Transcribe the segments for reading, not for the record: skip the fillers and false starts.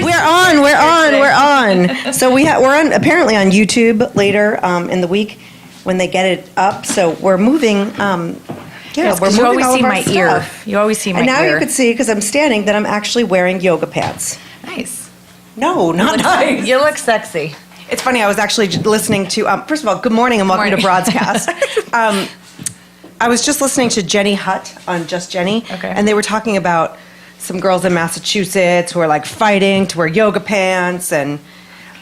We're on. So we're on apparently on YouTube later in the week when they get it up. So we're moving. Yes, we're moving. You always all see of our my stuff. ear. You always see my ear. And now you can see because I'm standing that I'm actually wearing yoga pants. Nice. No, not nice. You look sexy. It's funny. I was actually listening to. First of all, good morning and welcome to Broadcast. I was just listening to Jenny Hutt on Just Jenny, and they were talking about some girls in Massachusetts who are like fighting to wear yoga pants and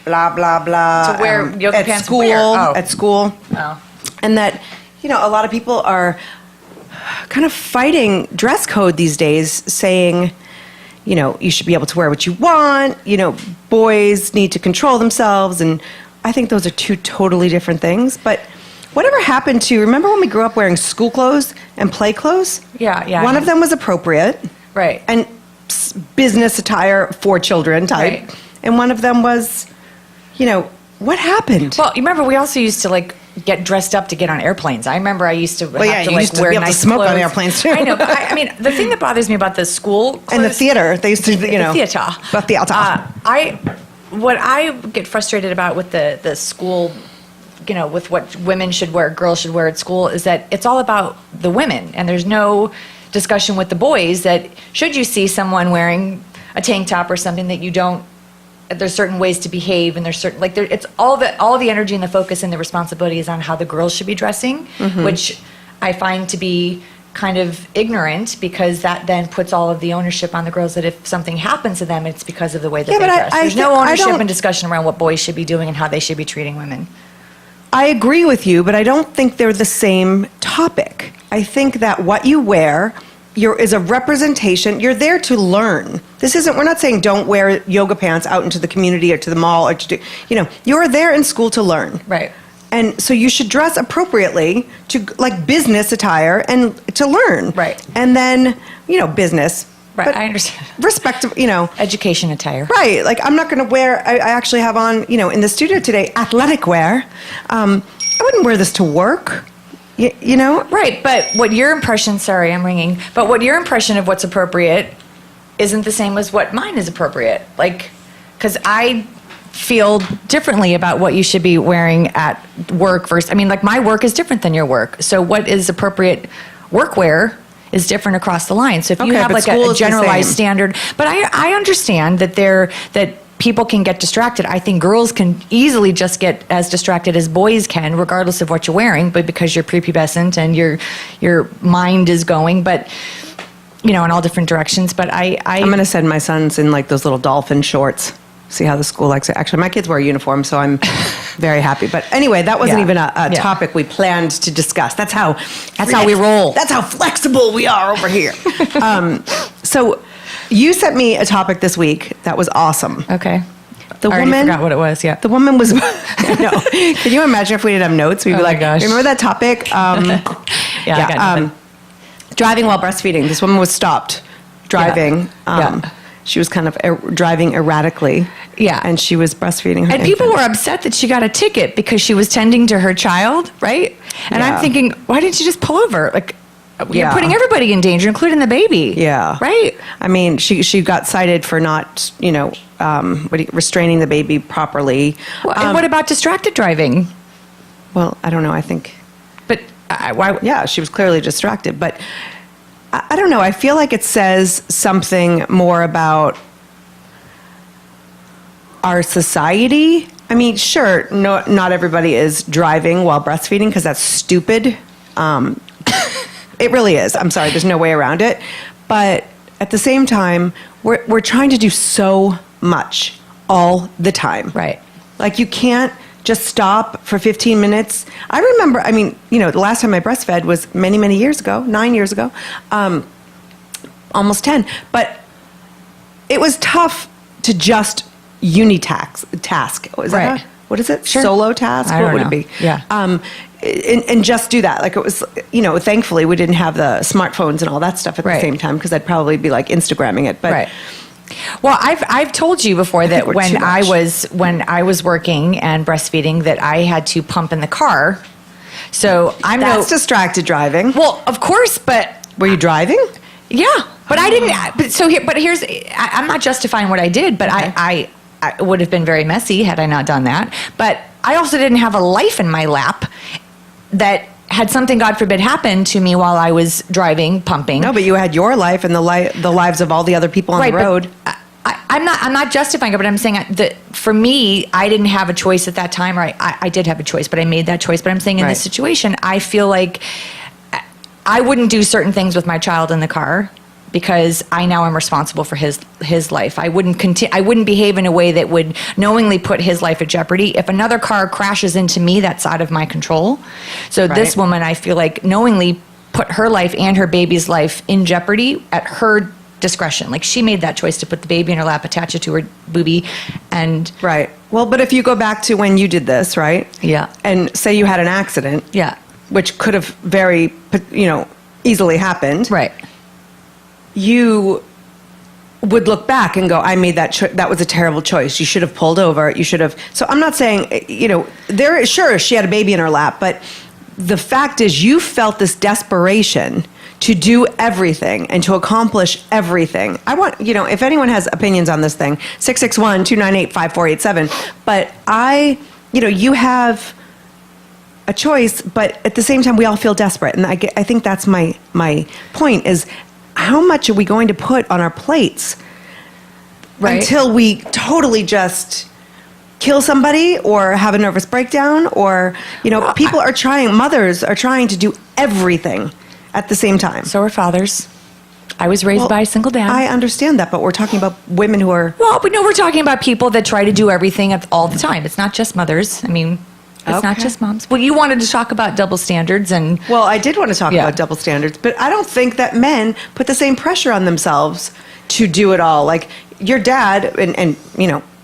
blah blah blah. To wear yoga pants at school. At school. Oh. And that a lot of people are kind of fighting dress code these days, saying, you should be able to wear what you want. Boys need to control themselves, and I think those are two totally different things. But whatever happened to, remember when we grew up wearing school clothes and play clothes? Yeah. One of them was appropriate. Right. And business attire for children type. Right. And one of them was, what happened? Well, you remember we also used to get dressed up to get on airplanes. I remember I used to have to wear nice smoke clothes on airplanes too. I know, but I mean, the thing that bothers me about the school clothes, and the theater, they used to, the theater. The theater. What I get frustrated about with the school, with what women should wear, girls should wear at school, is that it's all about the women, and there's no discussion with the boys that should you see someone wearing a tank top or something that you don't. There's certain ways to behave, and there's certain it's all the energy and the focus and the responsibility is on how the girls should be dressing, which I find to be kind of ignorant, because that then puts all of the ownership on the girls, that if something happens to them, it's because of the way that they dress. There's no ownership and discussion around what boys should be doing and how they should be treating women. I agree with you, but I don't think they're the same topic. I think that what you wear is a representation. You're there to learn. We're not saying don't wear yoga pants out into the community or to the mall or to do, you're there in school to learn. Right. And so you should dress appropriately to business attire and to learn. Right. And then, business. Right, I understand. Respectable, education attire. Right. I'm not going to wear, I actually have on, in the studio today, athletic wear. I wouldn't wear this to work. Right, but what your impression, sorry, I'm ringing, but what your impression of what's appropriate isn't the same as what mine is appropriate. Because I feel differently about what you should be wearing at work versus, my work is different than your work. So what is appropriate workwear is different across the line. So if you have a generalized standard, but I understand that people can get distracted. I think girls can easily just get as distracted as boys can, regardless of what you're wearing, but because you're prepubescent and your mind is going, but in all different directions. But I'm going to send my sons in those little dolphin shorts. See how the school likes it. Actually, my kids wear a uniform, so I'm very happy. But anyway, that wasn't even a topic we planned to discuss. That's how we roll. That's how flexible we are over here. So you sent me a topic this week that was awesome. Okay. The I woman forgot what it was. Yeah. The woman was. No. Can you imagine if we didn't have notes? We'd be like, gosh. Remember that topic? I got driving while breastfeeding. This woman was stopped driving. She was kind of driving erratically. Yeah. And she was breastfeeding her And people were upset that she got a ticket because she was tending to her child, right? And I'm thinking, why didn't you just pull over? You're putting everybody in danger, including the baby. Yeah. Right? She got cited for not, restraining the baby properly. Well, and what about distracted driving? Well, I don't know. I think. But why? Yeah, she was clearly distracted. But I don't know. I feel like it says something more about our society. Sure, not everybody is driving while breastfeeding because that's stupid. It really is. I'm sorry. There's no way around it. But at the same time, we're trying to do so much all the time. Right. You can't just stop for 15 minutes. I remember, the last time I breastfed was many, many years ago, 9 years ago, almost 10. But it was tough to just task. Right. What is it? Sure. Solo task? What would it be? Yeah. And just do that. It was, thankfully we didn't have the smartphones and all that stuff at the same time, because I'd probably be Instagramming it. But right. Well, I've told you before that when I was working and breastfeeding that I had to pump in the car. So that's distracted driving. Well, of course, but were you driving? Yeah. But I didn't. But here's. I'm not justifying what I did, but Okay. I would have been very messy had I not done that. But I also didn't have a life in my lap that had something, God forbid, happen to me while I was driving, pumping. No, but you had your life and the lives of all the other people on the road. I'm not justifying it, but I'm saying that for me, I didn't have a choice at that time. Right? I did have a choice, but I made that choice. But I'm saying in this situation, I feel like I wouldn't do certain things with my child in the car because I now am responsible for his life. I wouldn't behave in a way that would knowingly put his life at jeopardy. If another car crashes into me, that's out of my control. So this woman, I feel like, knowingly put her life and her baby's life in jeopardy at her discretion. Like, she made that choice to put the baby in her lap, attach it to her boobie, and Right. Well, but if you go back to when you did this, right? Yeah. And say you had an accident. Yeah. Which could have very, easily happened. Right. You would look back and go, I made that was a terrible choice. You should have pulled over. You should have. So I'm not saying, sure, she had a baby in her lap, but the fact is you felt this desperation to do everything and to accomplish everything. I want, if anyone has opinions on this thing, 661-298-5487. But you have a choice, but at the same time, we all feel desperate. And I think that's my point is, how much are we going to put on our plates until we totally just kill somebody or have a nervous breakdown or, people are trying, mothers are trying to do everything at the same time. So are fathers. I was raised by a single dad. I understand that, but we're talking about women who are... Well, we're talking about people that try to do everything all the time. It's not just mothers. I mean... It's not just moms. Well, you wanted to talk about double standards and... Well, I did want to talk about double standards, but I don't think that men put the same pressure on themselves to do it all. Like, your dad, and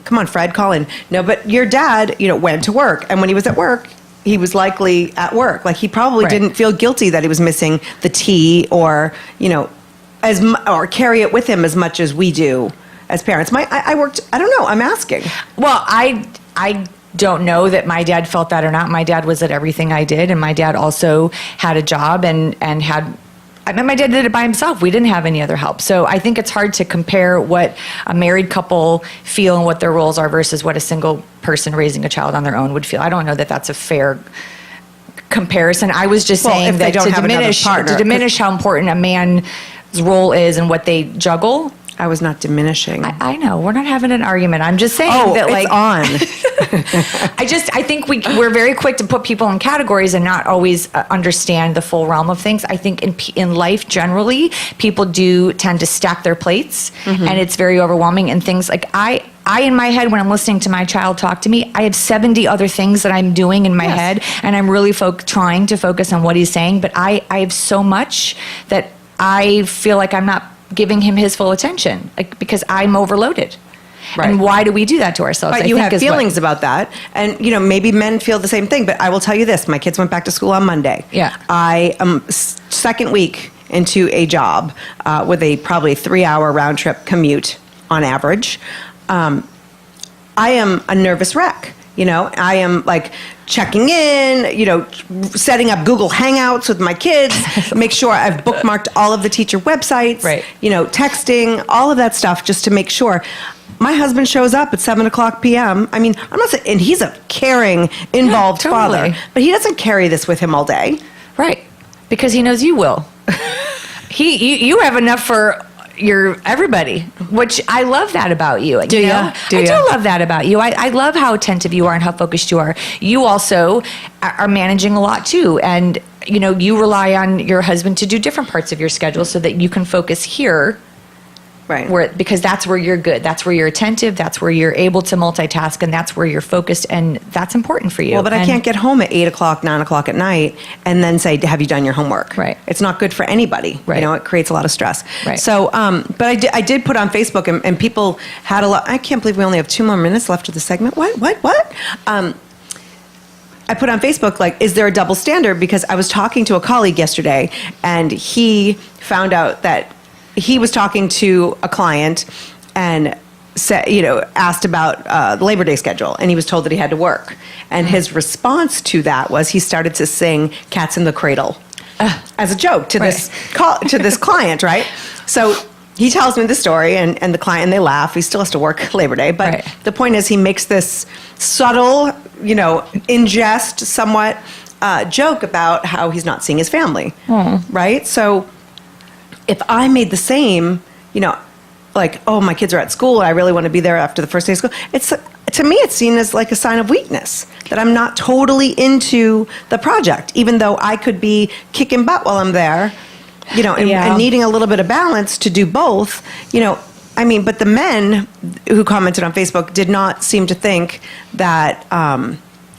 come on, Fred, call in. No, but your dad, went to work, and when he was at work, he was likely at work. Like, he probably didn't feel guilty that he was missing the tea or, or carry it with him as much as we do as parents. I worked, I don't know, I'm asking. Well, I don't know that my dad felt that or not. My dad was at everything I did, and my dad also had a job and had... my dad did it by himself. We didn't have any other help. So I think it's hard to compare what a married couple feel and what their roles are versus what a single person raising a child on their own would feel. I don't know that that's a fair comparison. I was just saying that to diminish how important a man's role is and what they juggle. I was not diminishing. I know. We're not having an argument. I'm just saying that, like... It's on. I think we're very quick to put people in categories and not always understand the full realm of things. I think in life, generally, people do tend to stack their plates, and it's very overwhelming. And things like I in my head, when I'm listening to my child talk to me, I have 70 other things that I'm doing in my head, and I'm really trying to focus on what he's saying. But I have so much that I feel like I'm not giving him his full attention, because I'm overloaded. Right. And why do we do that to ourselves? But you have feelings about that. And, maybe men feel the same thing. But I will tell you this. My kids went back to school on Monday. Yeah. I am second week into a job with a probably 3-hour round trip commute on average. I am a nervous wreck. I am like checking in, setting up Google Hangouts with my kids, make sure I've bookmarked all of the teacher websites, texting, all of that stuff just to make sure. My husband shows up at 7:00 p.m. I mean, I'm not saying, and he's a caring, involved father, but he doesn't carry this with him all day. Right. Because he knows you will. You have enough for everybody, which I love that about you. I do love that about you. I love how attentive you are and how focused you are. You also are managing a lot too, and you rely on your husband to do different parts of your schedule so that you can focus here. Right. Because that's where you're good. That's where you're attentive. That's where you're able to multitask, and that's where you're focused, and that's important for you. Well, but I can't get home at 8:00, 9:00 at night and then say, have you done your homework? Right. It's not good for anybody. Right. It creates a lot of stress. Right. So, but I did put on Facebook, and people had a lot. I can't believe we only have 2 more minutes left of the segment. What? I put on Facebook, is there a double standard? Because I was talking to a colleague yesterday, and he found out that he was talking to a client and said, asked about the Labor Day schedule, and he was told that he had to work. And his response to that was he started to sing "Cats in the Cradle" as a joke to this client, right? So he tells me the story, and the client, and they laugh. He still has to work Labor Day. But Right. the point is, he makes this subtle, in jest, somewhat joke about how he's not seeing his family. Right? So if I made the same, like, oh, my kids are at school, I really want to be there after the first day of school. To me, it's seen as like a sign of weakness, that I'm not totally into the project, even though I could be kicking butt while I'm there, and needing a little bit of balance to do both. But the men who commented on Facebook did not seem to think that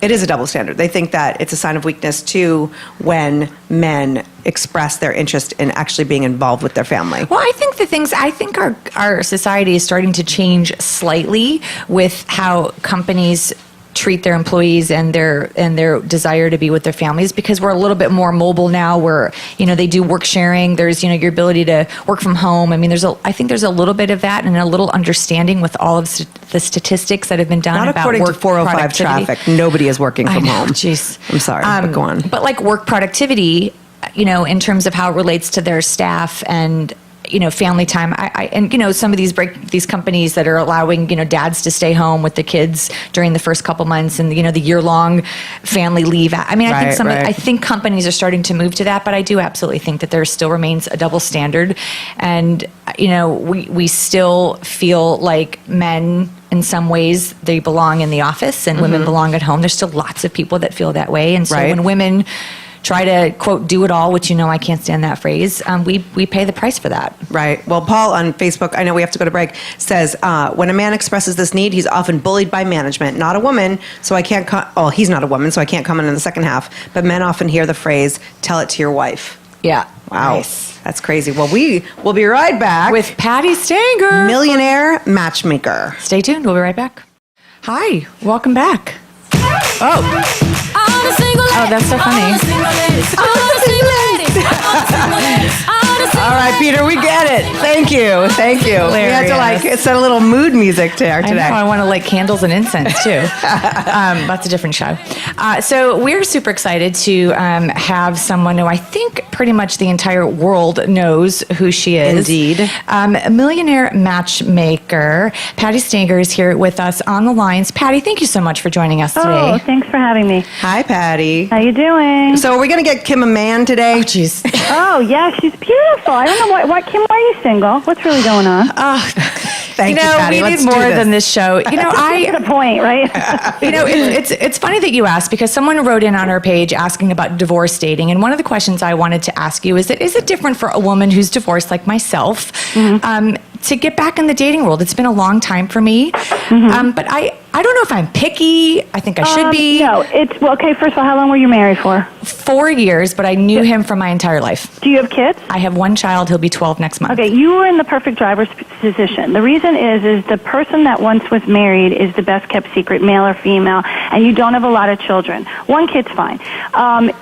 it is a double standard. They think that it's a sign of weakness too when men express their interest in actually being involved with their family. Well, I think our society is starting to change slightly with how companies treat their employees and their desire to be with their families, because we're a little bit more mobile now, where they do work sharing. There's your ability to work from home. I mean, I think there's a little bit of that, and a little understanding with all of the statistics that have been done Not about according work to 405 productivity. traffic. Nobody is working from home. Jeez, I'm sorry, but go on. But like work productivity, in terms of how it relates to their staff and family time. And some of these companies that are allowing dads to stay home with the kids during the first couple months, and the year-long family leave. I mean, I think companies are starting to move to that, but I do absolutely think that there still remains a double standard, and we still feel like men, in some ways, they belong in the office and women belong at home. There's still lots of people that feel that way, and so when women try to, quote, do it all, which I can't stand that phrase, we pay the price for that. Right. Well, Paul on Facebook, I know we have to go to break, says, when a man expresses this need, he's often bullied by management. Not a woman, so I can't, he's not a woman, so I can't comment in the second half. But men often hear the phrase, tell it to your wife. Yeah. Wow. Nice. That's crazy. Well, we'll be right back. With Patti Stanger. Millionaire Matchmaker. Stay tuned. We'll be right back. Hi. Welcome back. Oh, that's so funny. All right, Peter, we get it. Thank you. Thank you. We had to set a little mood music to today. I want to light candles and incense too. That's a different show. So we're super excited to have someone who I think pretty much the entire world knows who she is. Indeed. A millionaire matchmaker. Patti Stanger is here with us on the lines. Patti, thank you so much for joining us today. Oh, thanks for having me. Hi, Patti. How you doing? So are we going to get Kim a man today? Oh, jeez. Oh, yeah, she's beautiful. I don't know why Kim, why are you single? What's really going on? Thank you, Patti. We Let's need do more than this show. Get to the point, right? It's funny that you asked, because someone wrote in on our page asking about divorce dating, and one of the questions I wanted to ask you is it different for a woman who's divorced like myself to get back in the dating world? It's been a long time for me, but I don't know if I'm picky. I think I should be. No, okay. First of all, how long were you married for? 4 years, but I knew him for my entire life. Do you have kids? I have one child. He'll be 12 next month. Okay, you were in the perfect driver's position. The reason is the person that once was married is the best kept secret, male or female, and you don't have a lot of children. One kid's fine.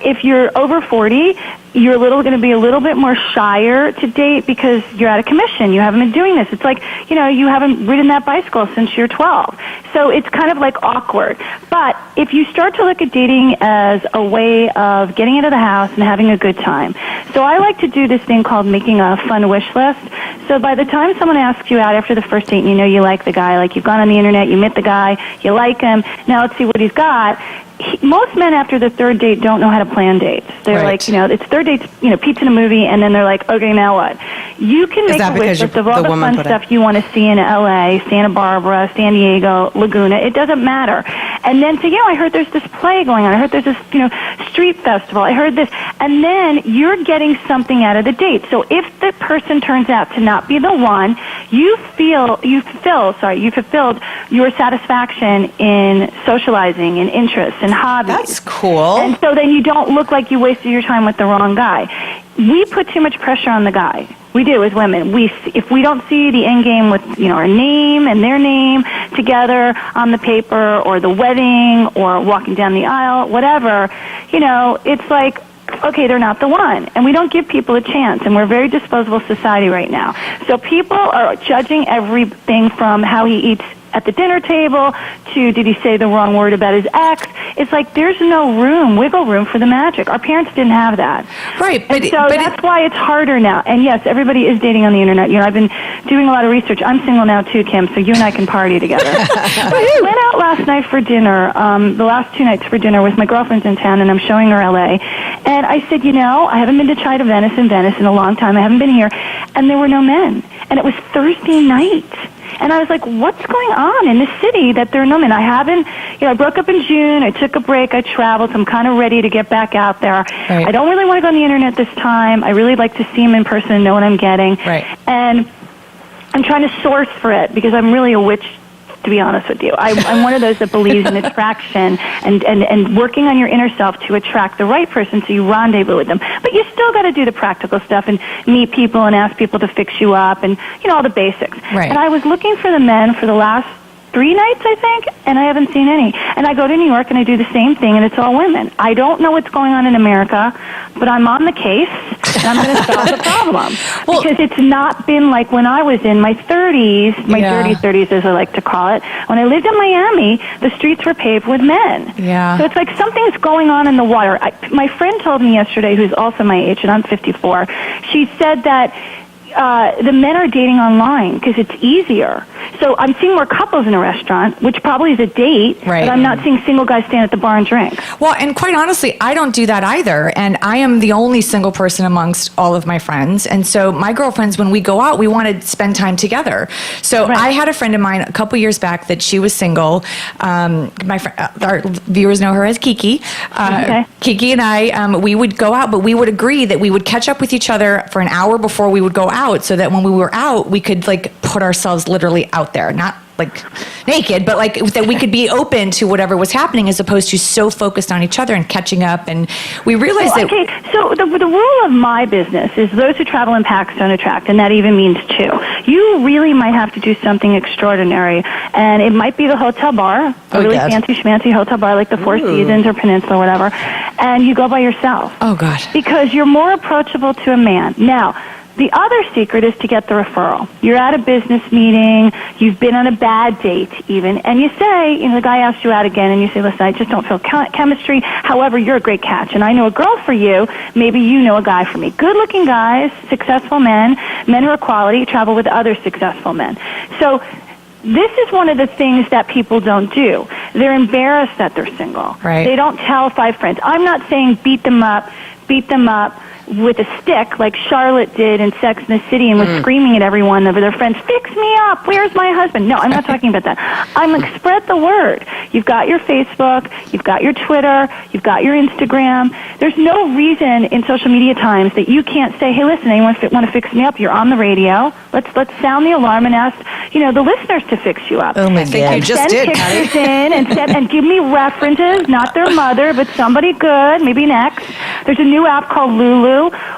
If you're over 40, you're going to be a little bit more shyer to date because you're out of commission. You haven't been doing this. It's like, you haven't ridden that bicycle since you're 12. So it's kind of like awkward. But if you start to look at dating as a way of getting into the house and having a good time. So I like to do this thing called making a fun wish list. So by the time someone asks you out after the first date and you like the guy, like you've gone on the internet, you met the guy, you like him, now let's see what he's got. Most men after the third date don't know how to plan dates. They're like, it's third dates, pizza and a movie, and then they're like, okay, now what? You can make a wish list of all the fun stuff you want to see in LA, Santa Barbara, San Diego, Laguna. It doesn't matter. And then say, I heard there's this play going on. I heard there's this, street festival. I heard this. And then you're getting something out of the date. So if the person turns out to not be the one, you fulfilled your satisfaction in socializing and interests and hobbies. That's cool. And so then you don't look like you wasted your time with the wrong guy. We put too much pressure on the guy. We do as women. If we don't see the end game with our name and their name together on the paper, or the wedding, or walking down the aisle, whatever, it's like, okay, they're not the one. And we don't give people a chance. And we're a very disposable society right now. So people are judging everything from how he eats at the dinner table to did he say the wrong word about his ex. It's like there's no wiggle room for the magic. Our parents didn't have that. Right. But that's why it's harder now. And yes, everybody is dating on the internet. You know, I've been doing a lot of research. I'm single now too, Kim, so you and I can party together. I went out last night for dinner, the last 2 nights for dinner with my girlfriend's in town, and I'm showing her LA. And I said, you know, I haven't been to China Venice in a long time. I haven't been here. And there were no men. And it was Thursday night. And I was like, what's going on in this city that there are no men? I haven't, you know, I broke up in June. I took a break. I traveled. So I'm kind of ready to get back out there. Right. I don't really want to go on the internet this time. I really like to see him in person and know what I'm getting. Right. And I'm trying to source for it because I'm really a witch, to be honest with you. I'm one of those that believes in attraction and working on your inner self to attract the right person so you rendezvous with them. But you still got to do the practical stuff and meet people and ask people to fix you up and, you know, all the basics. Right. And I was looking for the men for the last 3 nights, I think, and I haven't seen any. And I go to New York and I do the same thing, and it's all women. I don't know what's going on in America, but I'm on the case, and I'm going to solve the problem. Because it's not been like when I was in my 30s, my dirty 30s as I like to call it. When I lived in Miami, the streets were paved with men. Yeah. So it's like something's going on in the water. My friend told me yesterday, who's also my age, and I'm 54, she said that the men are dating online because it's easier. So I'm seeing more couples in a restaurant, which probably is a date, right. But I'm not seeing single guys stand at the bar and drink. Well, and quite honestly, I don't do that either. And I am the only single person amongst all of my friends. And so my girlfriends, when we go out, we want to spend time together. So Right. I had a friend of mine a couple years back that she was single. Our viewers know her as Kiki. Okay. Kiki and I, we would go out, but we would agree that we would catch up with each other for an hour before we would go out so that when we were out, we could like put ourselves literally out there, not like naked, but like that we could be open to whatever was happening as opposed to so focused on each other and catching up. And we realized that... Okay, so the rule of my business is those who travel in packs don't attract, and that even means 2. You really might have to do something extraordinary, and it might be the hotel bar, a really fancy schmancy hotel bar like the Four Seasons or Peninsula or whatever, and you go by yourself. Oh, God. Because you're more approachable to a man. Now, the other secret is to get the referral. You're at a business meeting, you've been on a bad date even, and you say, you know, the guy asks you out again, and you say, listen, I just don't feel chemistry. However, you're a great catch, and I know a girl for you. Maybe you know a guy for me. Good-looking guys, successful men who are quality, travel with other successful men. So this is one of the things that people don't do. They're embarrassed that they're single. Right. They don't tell 5 friends. I'm not saying beat them up with a stick like Charlotte did in Sex and the City and was screaming at everyone of their friends, fix me up, where's my husband? No, I'm not talking about that. I'm like, spread the word. You've got your Facebook, you've got your Twitter, you've got your Instagram. There's no reason in social media times that you can't say, hey, listen, anyone want to fix me up? You're on the radio. Let's sound the alarm and ask, you know, the listeners to fix you up. Oh, my God. You just Send did, pictures Patti. in and give me references, not their mother, but somebody good, maybe an ex. There's a new app called Lulu,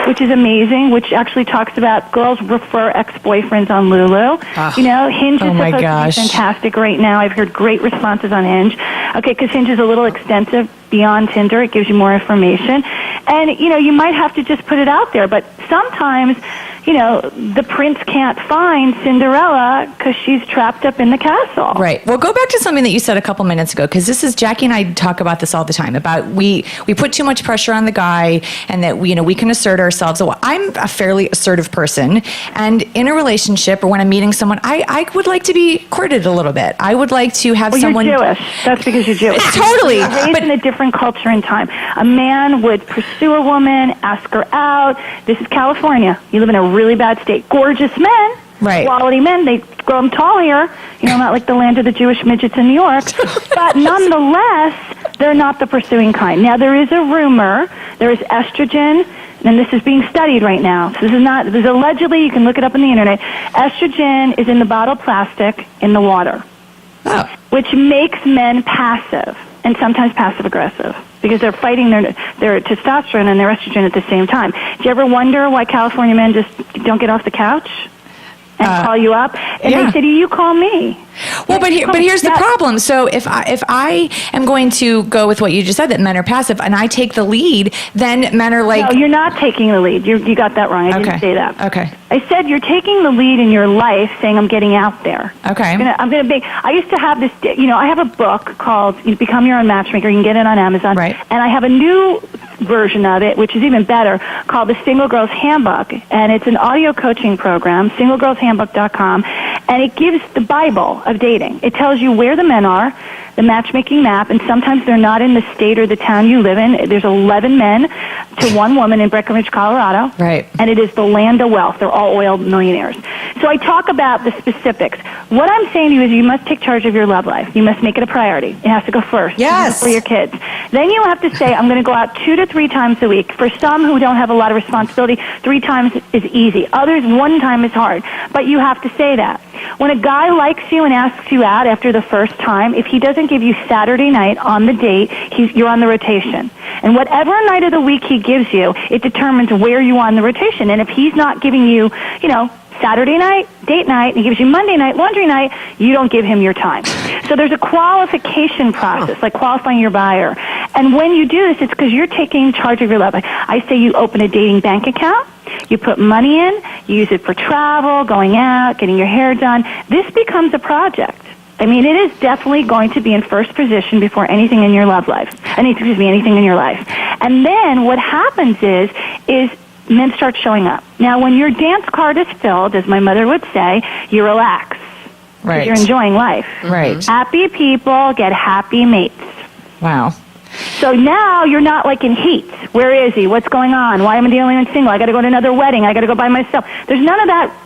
which is amazing, which actually talks about girls refer ex-boyfriends on Lulu. You know, Hinge is supposed to be fantastic right now. I've heard great responses on Hinge. Okay, because Hinge is a little extensive beyond Tinder. It gives you more information. And, you know, you might have to just put it out there, but sometimes, you know, the prince can't find Cinderella because she's trapped up in the castle. Right. Well, go back to something that you said a couple minutes ago, because this is, Jackie and I talk about this all the time, about we put too much pressure on the guy and that we can assert ourselves. So I'm a fairly assertive person, and in a relationship or when I'm meeting someone, I would like to be courted a little bit. I would like to have someone... You're Jewish. That's because you're Jewish. Totally. You're raised in a different culture and time. A man would pursue a woman, ask her out. This is California. You live in a really bad state. Gorgeous men. Right. Quality men. They grow them tall here. You know, not like the land of the Jewish midgets in New York. But nonetheless, they're not the pursuing kind. Now, there is a rumor. There is estrogen, and this is being studied right now. So this is allegedly, you can look it up on the internet. Estrogen is in the bottle plastic in the water, which makes men passive and sometimes passive-aggressive because they're fighting their testosterone and their estrogen at the same time. Do you ever wonder why California men just don't get off the couch? and call you up, and they say, you call me. Well, but here's the problem. So if I am going to go with what you just said, that men are passive, and I take the lead, then men are like... No, you're not taking the lead. You got that wrong. I didn't say that. Okay. I said you're taking the lead in your life, saying I'm getting out there. Okay. I'm gonna be. I used to have this. I have a book called "Become Your Own Matchmaker." You can get it on Amazon. Right. And I have a new version of it, which is even better, called the Single Girl's Handbook, and it's an audio coaching program, SingleGirlsHandbook.com, and it gives the Bible of dating. It tells you where the men are, the matchmaking map, and sometimes they're not in the state or the town you live in. There's 11 men to one woman in Breckenridge, Colorado. Right. And it is the land of wealth. They're all oil millionaires. So I talk about the specifics. What I'm saying to you is you must take charge of your love life. You must make it a priority. It has to go first. Yes. For your kids. Then you have to say, I'm going to go out 2 to 3 times a week. For some who don't have a lot of responsibility, 3 times is easy. Others, 1 time is hard. But you have to say that. When a guy likes you and asks you out after the first time, if he doesn't give you Saturday night on the date, you're on the rotation. And whatever night of the week he gives you, it determines where you are on the rotation. And if he's not giving you, Saturday night, date night, and he gives you Monday night, laundry night, you don't give him your time. So there's a qualification process, like qualifying your buyer. And when you do this, it's because you're taking charge of your life. I say you open a dating bank account, you put money in, you use it for travel, going out, getting your hair done. This becomes a project. I mean, it is definitely going to be in first position before anything in your love life. Anything in your life. And then what happens is men start showing up. Now, when your dance card is filled, as my mother would say, you relax. Right. You're enjoying life. Right. Happy people get happy mates. Wow. So now you're not like in heat. Where is he? What's going on? Why am I the only one single? I got to go to another wedding. I got to go by myself. There's none of that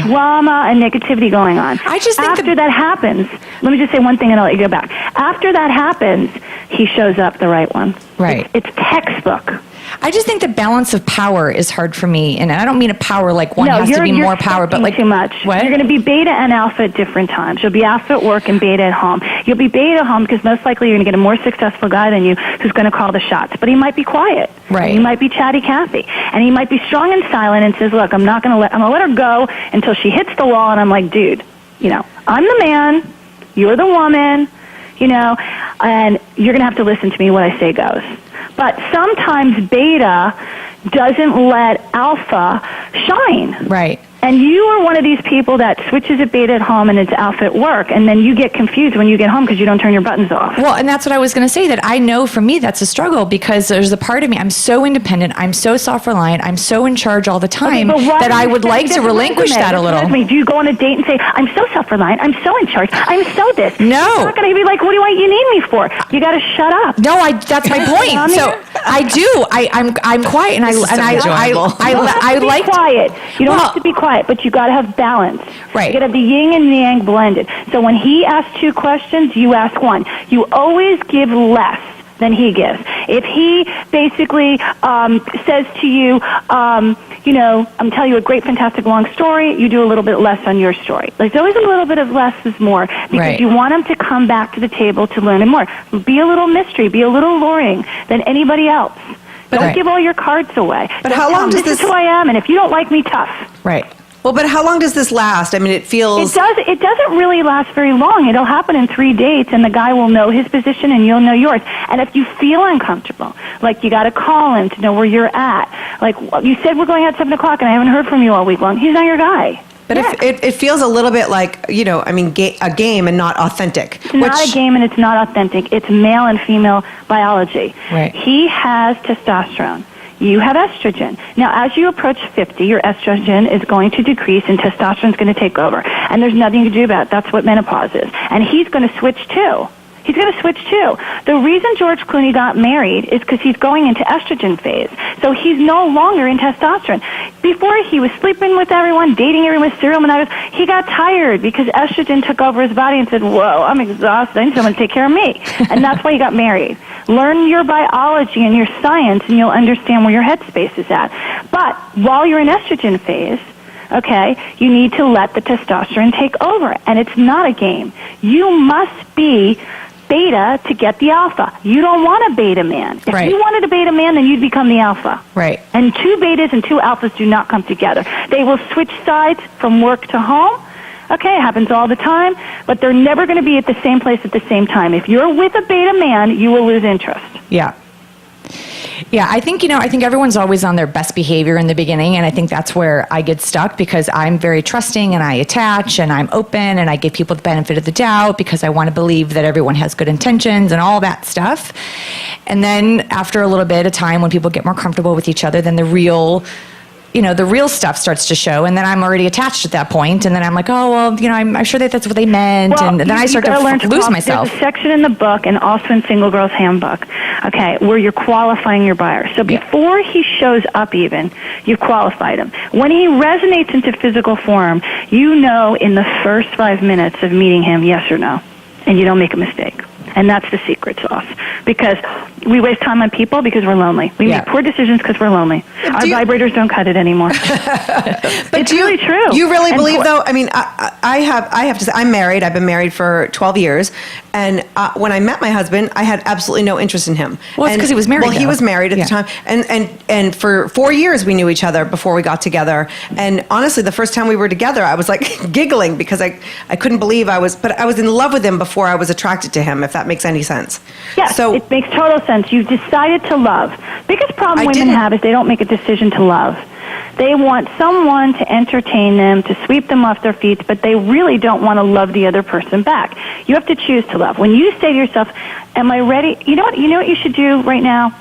drama and negativity going on. I just think after that happens, let me just say one thing and I'll let you go back. After that happens, he shows up the right one. Right. It's textbook. I just think the balance of power is hard for me, and I don't mean a power like one has to be more power, but like too much. What? You're going to be beta and alpha at different times. You'll be alpha at work and beta at home. You'll be beta at home because most likely you're going to get a more successful guy than you who's going to call the shots. But he might be quiet. Right. He might be chatty Cathy, and he might be strong and silent and says, "Look, I'm going to let her go until she hits the wall." And I'm like, "Dude, I'm the man. You're the woman." And you're going to have to listen to me. What I say goes. But sometimes beta doesn't let alpha shine. Right. And you are one of these people that switches at beta at home and it's alpha at work, and then you get confused when you get home because you don't turn your buttons off. Well, and that's what I was going to say, that I know for me that's a struggle because there's a part of me, I'm so independent, I'm so self-reliant, I'm so in charge all the time that I would like to relinquish that a little. Do you go on a date and say, I'm so self-reliant, I'm so in charge, I'm so this? No. You're not going to be like, what do you need me for? You got to shut up. No, that's my point. So I do. I'm quiet, and I like quiet. You don't have to be quiet, but you got to have balance. Right. You got to have the yin and yang blended. So when he asks 2 questions, you ask 1. You always give less than he gives. If he basically says to you, I'm telling you a great, fantastic, long story, you do a little bit less on your story. Like, there's always a little bit of less is more because you want him to come back to the table to learn more. Be a little mystery, be a little alluring than anybody else. Don't give all your cards away. But how long does this is who I am, and if you don't like me, tough. Right. Well, but how long does this last? I mean, it feels... It doesn't really last very long. It'll happen in 3 dates, and the guy will know his position, and you'll know yours. And if you feel uncomfortable, like you got to call him to know where you're at. Like, you said we're going out 7 o'clock, and I haven't heard from you all week long. He's not your guy. But it feels a little bit like, a game and not authentic. It's not a game and it's not authentic. It's male and female biology. Right. He has testosterone. You have estrogen. Now, as you approach 50, your estrogen is going to decrease and testosterone is going to take over. And there's nothing to do about it. That's what menopause is. And he's going to switch too. He's going to switch too. The reason George Clooney got married is because he's going into estrogen phase. So he's no longer in testosterone. Before, he was sleeping with everyone, dating everyone, serial monogamous. He got tired because estrogen took over his body and said, whoa, I'm exhausted. I need someone to take care of me. And that's why he got married. Learn your biology and your science, and you'll understand where your headspace is at. But while you're in estrogen phase, okay, you need to let the testosterone take over. And it's not a game. You must be beta to get the alpha. You don't want a beta man. If Right. you wanted a beta man, then you'd become the alpha. Right. And two betas and two alphas do not come together. They will switch sides from work to home. Okay, it happens all the time, but they're never going to be at the same place at the same time. If you're with a beta man, you will lose interest. Yeah. Yeah, I think everyone's always on their best behavior in the beginning, and I think that's where I get stuck because I'm very trusting and I attach and I'm open and I give people the benefit of the doubt because I want to believe that everyone has good intentions and all that stuff. And then after a little bit of time when people get more comfortable with each other, then the real stuff starts to show, and then I'm already attached at that point, and then I'm like, oh, well, I'm sure that's what they meant, and then I start to lose myself. There's a section in the book, and also in Single Girl's Handbook, okay, where you're qualifying your buyer. So before he shows up even, you've qualified him. When he resonates into physical form, you know in the first 5 minutes of meeting him, yes or no, and you don't make a mistake. And that's the secret sauce. Because we waste time on people because we're lonely. We make poor decisions because we're lonely. Our vibrators don't cut it anymore. But it's really true. You really believe, though? I mean, I have to say, I'm married. I've been married for 12 years. And when I met my husband, I had absolutely no interest in him. Well, it's because he was married. Well, he was married at the time. And for 4 years, we knew each other before we got together. And honestly, the first time we were together, I was like giggling because I couldn't believe I was in love with him before I was attracted to him, if that makes any sense. Yes, so it makes total sense. You've decided to love. Biggest problem women have is they don't make a decision to love. They want someone to entertain them, to sweep them off their feet, but they really don't want to love the other person back. You have to choose to love. When you say to yourself, am I ready? You know what you should do right now?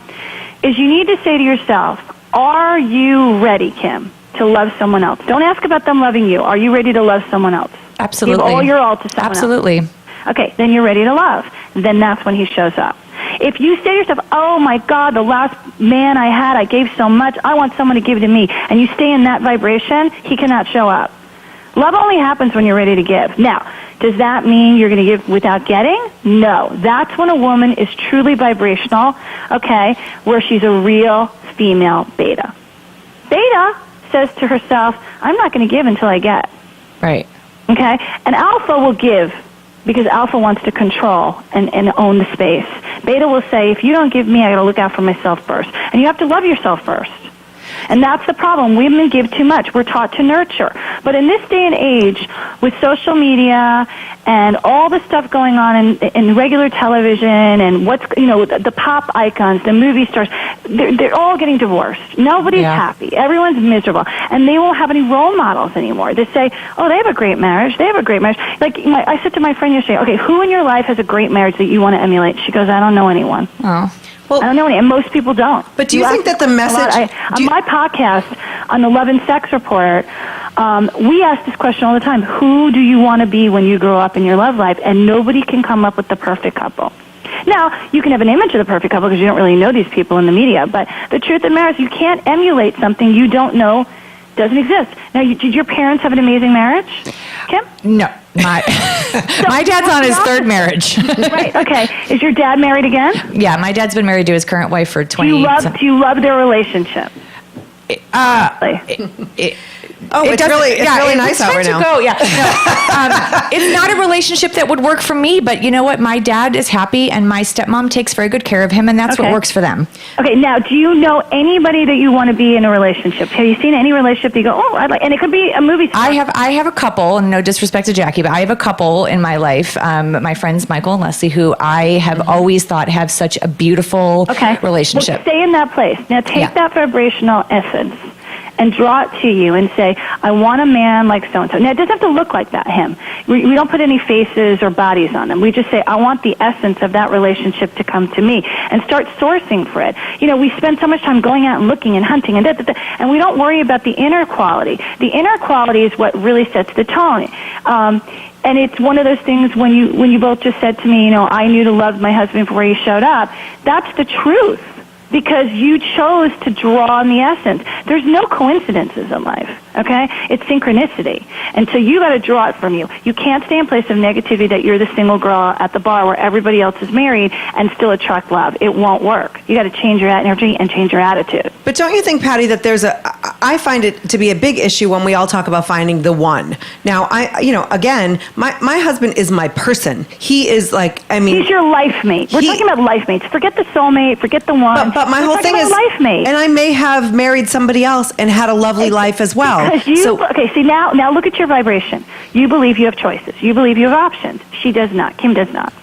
Is you need to say to yourself, are you ready, Kim, to love someone else? Don't ask about them loving you. Are you ready to love someone else? Absolutely. Give all your all to someone else. Absolutely. Okay, then you're ready to love. Then that's when he shows up. If you say to yourself, oh my God, the last man I had, I gave so much, I want someone to give it to me, and you stay in that vibration, he cannot show up. Love only happens when you're ready to give. Now, does that mean you're going to give without getting? No. That's when a woman is truly vibrational, okay, where she's a real female beta. Beta says to herself, I'm not going to give until I get. Right. Okay? An alpha will give because alpha wants to control and own the space. Beta will say, if you don't give me, I got to look out for myself first. And you have to love yourself first. And that's the problem. Women give too much. We're taught to nurture. But in this day and age, with social media and all the stuff going on in regular television and the pop icons, the movie stars, they're all getting divorced. Nobody's happy. Everyone's miserable. And they won't have any role models anymore. They say, oh, they have a great marriage. They have a great marriage. Like, I said to my friend yesterday, okay, who in your life has a great marriage that you want to emulate? She goes, I don't know anyone. Oh. Well, I don't know any, and most people don't. But do you think that the message... on my podcast, on the Love and Sex Report, we ask this question all the time. Who do you want to be when you grow up in your love life? And nobody can come up with the perfect couple. Now, you can have an image of the perfect couple because you don't really know these people in the media, but the truth of the matter is you can't emulate something you don't know doesn't exist. Now, did your parents have an amazing marriage, Kim? No. My dad's on his third marriage. Right, okay. Is your dad married again? Yeah, my dad's been married to his current wife for 20 years. Do you love their relationship? It's really nice out right now. It's not a relationship that would work for me, but you know what? My dad is happy, and my stepmom takes very good care of him, and that's what works for them. Okay, now, do you know anybody that you want to be in a relationship? Have you seen any relationship that you go, oh, I'd like, and it could be a movie star. I have a couple, and no disrespect to Jackie, but I have a couple in my life, my friends Michael and Leslie, who I have always thought have such a beautiful relationship. Well, stay in that place. Now, take that vibrational essence and draw it to you and say, I want a man like so-and-so. Now, it doesn't have to look like that, him. We don't put any faces or bodies on them. We just say, I want the essence of that relationship to come to me, and start sourcing for it. You know, we spend so much time going out and looking and hunting, and we don't worry about the inner quality. The inner quality is what really sets the tone. And it's one of those things when you both just said to me, I knew to love my husband before he showed up. That's the truth. Because you chose to draw on the essence. There's no coincidences in life, okay? It's synchronicity. And so you got to draw it from you. You can't stay in place of negativity that you're the single girl at the bar where everybody else is married and still attract love. It won't work. You got to change your energy and change your attitude. But don't you think, Patti, that there's a... I find it to be a big issue when we all talk about finding the one. Now, again, my husband is my person. He is like, he's your life mate. We're talking about life mates. Forget the soulmate, forget the one. But my whole thing is life mate. And I may have married somebody else and had a lovely life as well. Okay, see now look at your vibration. You believe you have choices. You believe you have options. She does not. Kim does not.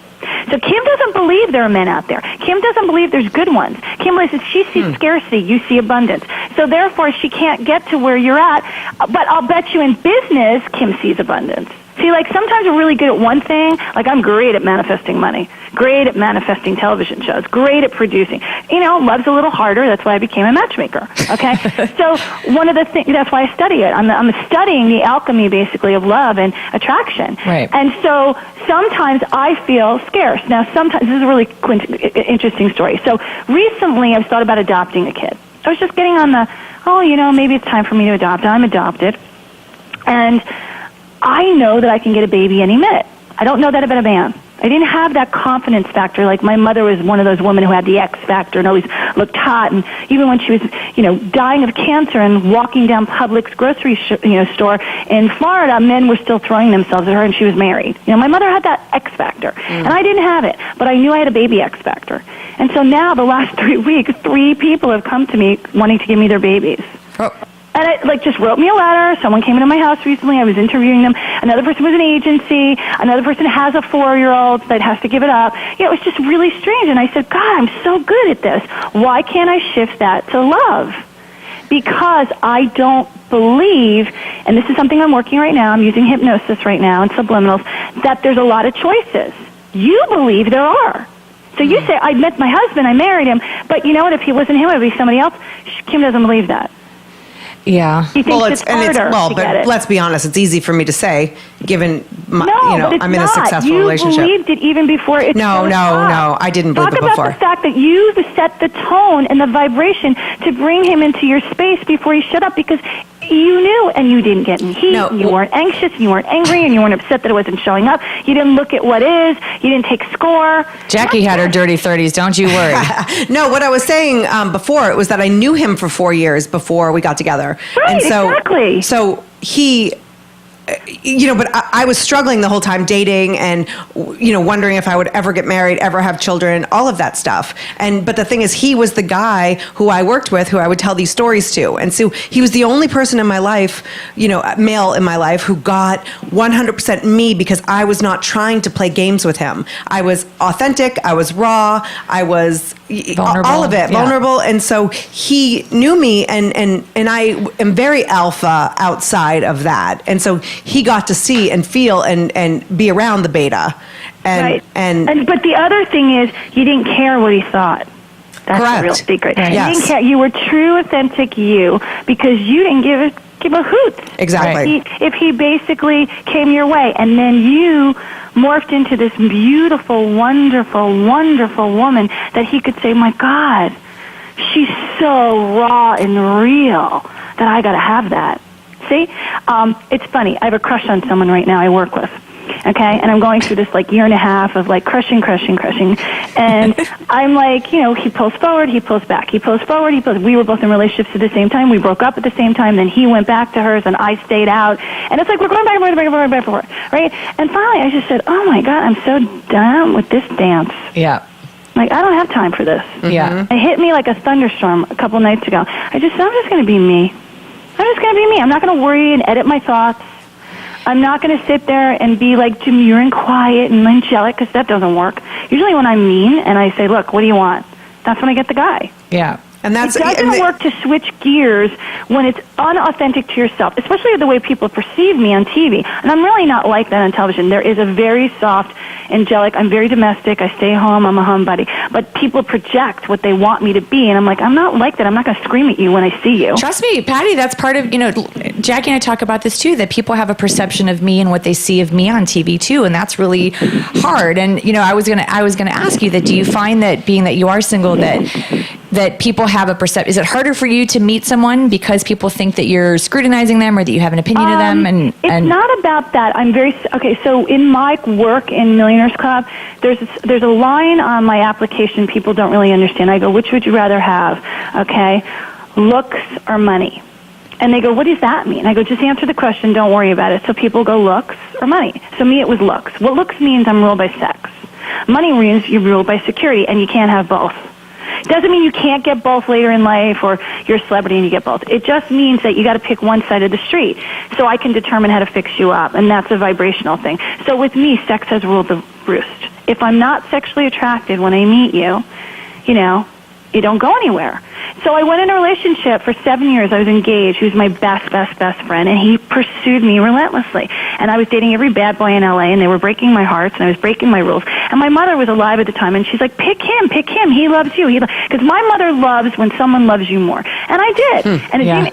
So Kim doesn't believe there are men out there. Kim doesn't believe there's good ones. Kim believes she sees scarcity, you see abundance. So therefore, she can't get to where you're at. But I'll bet you in business, Kim sees abundance. See, like sometimes we're really good at one thing. Like I'm great at manifesting money, great at manifesting television shows, great at producing. Love's a little harder. That's why I became a matchmaker. Okay, so one of the things that's why I study it. I'm studying the alchemy basically of love and attraction. Right. And so sometimes I feel scarce. Now, sometimes this is a really interesting story. So recently, I've thought about adopting a kid. I was just getting on maybe it's time for me to adopt. I'm adopted, and I know that I can get a baby any minute. I don't know that about a man. I didn't have that confidence factor. Like my mother was one of those women who had the X factor and always looked hot. And even when she was, dying of cancer and walking down Publix grocery store in Florida, men were still throwing themselves at her, and she was married. My mother had that X factor, and I didn't have it, but I knew I had a baby X factor. And so now, the last 3 weeks, 3 people have come to me wanting to give me their babies. Oh. And it just wrote me a letter. Someone came into my house recently. I was interviewing them. Another person was an agency. Another person has a 4-year-old that has to give it up. It was just really strange. And I said, God, I'm so good at this. Why can't I shift that to love? Because I don't believe, and this is something I'm working right now, I'm using hypnosis right now and subliminals, that there's a lot of choices. You believe there are. So you say, I met my husband, I married him, but you know what, if he wasn't him, it would be somebody else. Kim doesn't believe that. Yeah. He thinks it's harder to get but it. let's be honest, it's easy for me to say, given my, but it's I'm in a not. successful relationship. You believed it even before it No, I didn't believe it Talk before. about the fact that you set the tone and the vibration to bring him into your space before he showed up, because you knew, and you didn't get in heat. No. You weren't anxious. You weren't angry, and you weren't upset that it wasn't showing up. You didn't look at what is. You didn't take score. Jackie had her dirty 30s. Don't you worry. No, what I was saying before it was that I knew him for 4 years before we got together. Right, and so, exactly. So he... but I was struggling the whole time dating and, wondering if I would ever get married, ever have children, all of that stuff. But the thing is, he was the guy who I worked with, who I would tell these stories to. And so he was the only person in my life, male in my life, who got 100% me, because I was not trying to play games with him. I was authentic. I was raw. I was vulnerable. All of it, vulnerable. And so he knew me, and I am very alpha outside of that. And so he got to see and feel and be around the beta. Right. But the other thing is, you didn't care what he thought. That's correct. the real secret. Right. You Yes. didn't care. You were true, authentic you, because you didn't give a hoot. Exactly. If he basically came your way, and then you morphed into this beautiful, wonderful, wonderful woman that he could say, my God, she's so raw and real that I got to have that. See? It's funny. I have a crush on someone right now I work with. Okay? And I'm going through this year and a half of crushing. And I'm like, he pulls forward, he pulls back. He pulls forward, he pulls. We were both in relationships at the same time. We broke up at the same time. Then he went back to hers and I stayed out. And it's like we're going back and forth, right? And finally I just said, oh my God, I'm so done with this dance. Yeah. I don't have time for this. Yeah. It hit me like a thunderstorm a couple nights ago. I'm just going to be me. I'm just going to be me. I'm not going to worry and edit my thoughts. I'm not going to sit there and be demure and quiet and angelic, because that doesn't work. Usually when I'm mean and I say, look, what do you want? That's when I get the guy. Yeah. And that's it doesn't work to switch gears when it's unauthentic to yourself, especially the way people perceive me on TV. And I'm really not like that on television. There is a very soft, angelic, I'm very domestic, I stay home, I'm a homebody. But people project what they want me to be, and I'm like, I'm not like that. I'm not going to scream at you when I see you. Trust me, Patti, that's part of, Jackie and I talk about this too, that people have a perception of me and what they see of me on TV too, and that's really hard. And, I was going to ask you that, do you find that being that you are single, that people have a perception? Is it harder for you to meet someone because people think that you're scrutinizing them or that you have an opinion of them? It's not about that. So in my work in Millionaires Club, there's a line on my application people don't really understand. I go, which would you rather have? Okay, looks or money? And they go, what does that mean? I go, just answer the question, don't worry about it. So people go, looks or money. So me, it was looks. What looks means I'm ruled by sex. Money means you're ruled by security, and you can't have both. It doesn't mean you can't get both later in life or you're a celebrity and you get both. It just means that you got to pick one side of the street so I can determine how to fix you up, and that's a vibrational thing. So with me, sex has ruled the roost. If I'm not sexually attracted when I meet you, you know, you don't go anywhere. So I went in a relationship for 7 years. I was engaged. He was my best friend, and he pursued me relentlessly. And I was dating every bad boy in LA, and they were breaking my hearts, and I was breaking my rules. And my mother was alive at the time, and she's like, pick him. He loves you. Because my mother loves when someone loves you more. And I did.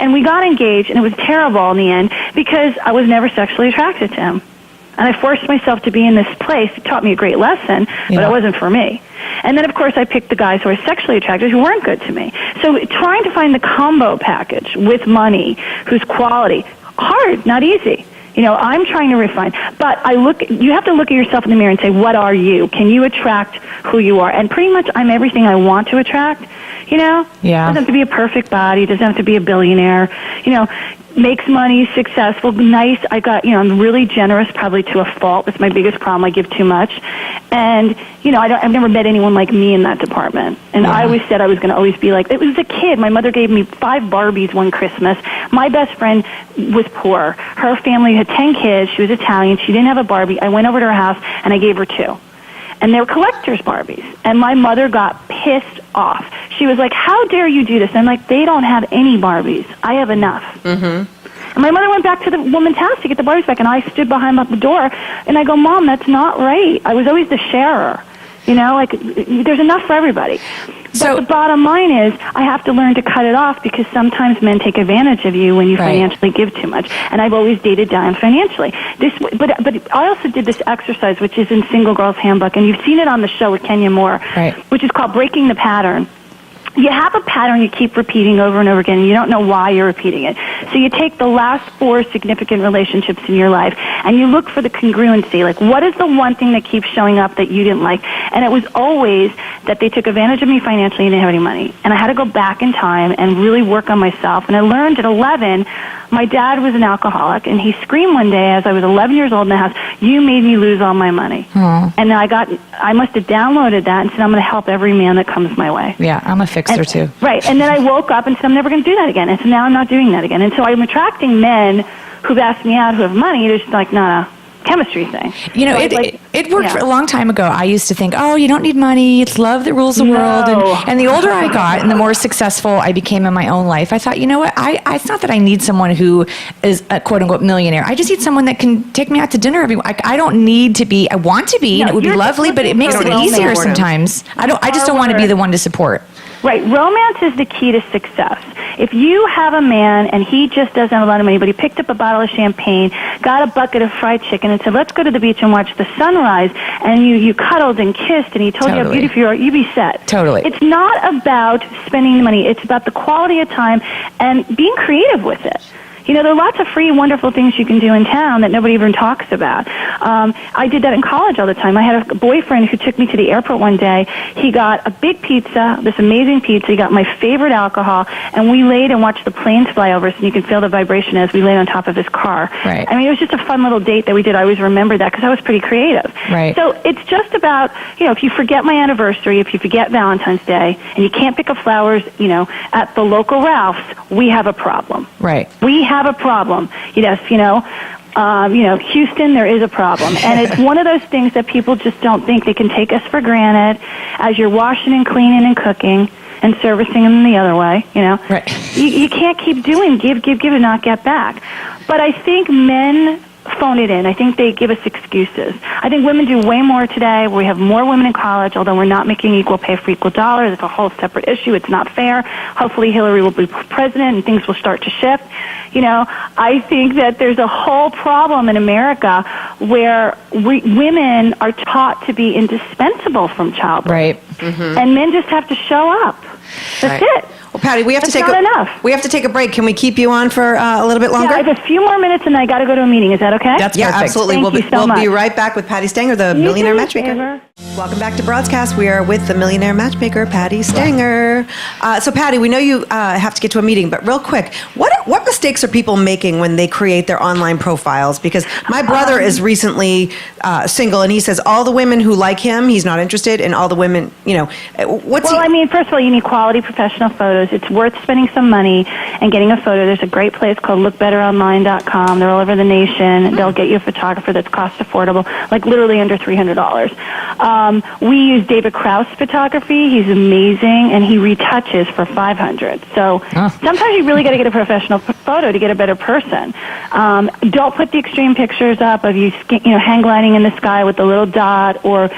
And we got engaged, and it was terrible in the end because I was never sexually attracted to him. And I forced myself to be in this place. It taught me a great lesson, but it wasn't for me. And then, of course, I picked the guys who were sexually attracted who weren't good to me. So trying to find the combo package with money, whose quality, hard, not easy. You know, I'm trying to refine. But you have to look at yourself in the mirror and say, what are you? Can you attract who you are? And pretty much I'm everything I want to attract, you know? Yeah. Doesn't have to be a perfect body, doesn't have to be a billionaire, you know. Makes money, successful, nice. I'm really generous, probably to a fault. That's my biggest problem. I give too much. And, you know, I've never met anyone like me in that department. And I always said I was going to always be like, it was a kid. My mother gave me 5 Barbies one Christmas. My best friend was poor. Her family had 10 kids. She was Italian. She didn't have a Barbie. I went over to her house and I gave her 2. And they were collector's Barbies. And my mother got pissed off. She was like, how dare you do this? And I'm like, they don't have any Barbies. I have enough. Mm-hmm. And my mother went back to the woman's house to get the Barbies back, and I stood behind the door, and I go, Mom, that's not right. I was always the sharer. You know, like, there's enough for everybody. But the bottom line is, I have to learn to cut it off because sometimes men take advantage of you when you financially give too much. And I've always dated down financially. But I also did this exercise, which is in Single Girl's Handbook, and you've seen it on the show with Kenya Moore, which is called Breaking the Pattern. You have a pattern you keep repeating over and over again, and you don't know why you're repeating it. So you take the last 4 significant relationships in your life, and you look for the congruency. Like, what is the one thing that keeps showing up that you didn't like? And it was always that they took advantage of me financially and didn't have any money. And I had to go back in time and really work on myself. And I learned at 11, my dad was an alcoholic, and he screamed one day as I was 11 years old in the house, you made me lose all my money. And I must have downloaded that and said, I'm going to help every man that comes my way. Yeah, I'm a fixer too. Right. And then I woke up and said, I'm never going to do that again. And so now I'm not doing that again. And so I'm attracting men who've asked me out who have money. They're just like, no, chemistry thing. You know, so it worked for a long time ago. I used to think, oh, you don't need money. It's love that rules the world. And the older I got and the more successful I became in my own life, I thought, you know what? It's not that I need someone who is a quote-unquote millionaire. I just need someone that can take me out to dinner every week. I don't need to be, I want to be, and it would be lovely, but it makes it easier sometimes. I just don't want to be the one to support. Right. Romance is the key to success. If you have a man and he just doesn't have a lot of money, but he picked up a bottle of champagne, got a bucket of fried chicken, and said, let's go to the beach and watch the sunrise, and you cuddled and kissed, and he told you how beautiful you are, you'd be set. Totally. It's not about spending the money. It's about the quality of time and being creative with it. You know, there are lots of free, wonderful things you can do in town that nobody even talks about. I did that in college all the time. I had a boyfriend who took me to the airport one day. He got a big pizza, this amazing pizza. He got my favorite alcohol, and we laid and watched the planes fly over us, and you can feel the vibration as we laid on top of his car. Right. I mean, it was just a fun little date that we did. I always remember that because I was pretty creative. Right. So it's just about, you know, if you forget my anniversary, if you forget Valentine's Day, and you can't pick up flowers, you know, at the local Ralph's, we have a problem. Right. We have a problem. Yes, Houston, there is a problem. And it's one of those things that people just don't think. They can take us for granted as you're washing and cleaning and cooking and servicing them the other way, you know. Right. You can't keep doing give and not get back. But I think men phone it in. I think they give us excuses. I think women do way more today. We have more women in college, although we're not making equal pay for equal dollars. It's a whole separate issue. It's not fair. Hopefully Hillary will be president and things will start to shift. You know, I think that there's a whole problem in America where women are taught to be indispensable from childbirth. Right. Mm-hmm. And men just have to show up. That's it. Well, Patti, we have to That's not enough. We have to take a break. Can we keep you on for a little bit longer? Yeah, I have a few more minutes, and I got to go to a meeting. Is that okay? That's yeah, perfect. absolutely. Thank you so we'll be much. right back with Patti Stanger, the You Millionaire do me a Matchmaker. favor. Welcome back to Broadcast. We are with the Millionaire Matchmaker Patti Stanger. So, Patti, we know you have to get to a meeting, but real quick, what mistakes are people making when they create their online profiles? Because my brother is recently single, and he says all the women who like him, he's not interested, and all the women, I mean, first of all, you need quality professional photos. It's worth spending some money and getting a photo. There's a great place called lookbetteronline.com. They're all over the nation. They'll get you a photographer that's cost affordable, like literally under $300. We use David Krause photography. He's amazing, and he retouches for $500. So sometimes you really got to get a professional photo to get a better person. Don't put the extreme pictures up of you hang gliding in the sky with a little dot, or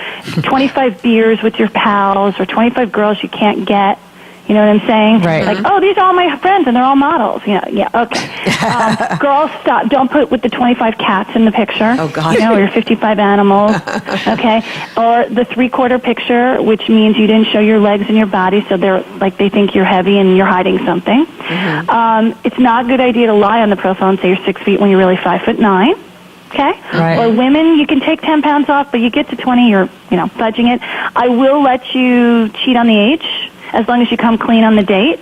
25 beers with your pals, or 25 girls you can't get. You know what I'm saying? Right. Like, oh, these are all my friends, and they're all models. Yeah, okay. Girls, stop. Don't put with the 25 cats in the picture. Oh, God. Or your 55 animals. Okay? Or the three-quarter picture, which means you didn't show your legs and your body, so they think you're heavy and you're hiding something. It's not a good idea to lie on the profile and say you're 6 feet when you're really 5'9". Okay? Right. Or women, you can take 10 pounds off, but you get to 20, you're, fudging it. I will let you cheat on the age as long as you come clean on the date.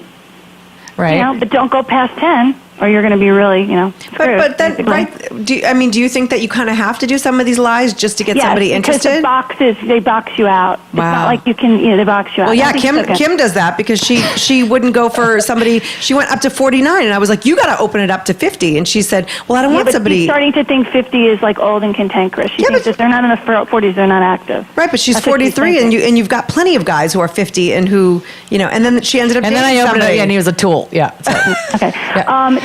Right. But don't go past 10, or you're going to be really, screwed. But then, basically. right? Do you think that you kind of have to do some of these lies just to get somebody interested? Because they box you out. It's Wow. not like you can, they box you out. Well, yeah, I think it's okay. Kim does that because she wouldn't go for somebody. She went up to 49, and I was like, you got to open it up to 50. And she said, well, I don't want but somebody. she's starting to think 50 is like old and cantankerous. She thinks if they're not in the 40s, they're not active. Right, but she's That's what she's 43, thinking. and you've got plenty of guys who are 50 and who, and then she ended up And then dating I opened somebody. it, and he was a tool. Yeah. Okay.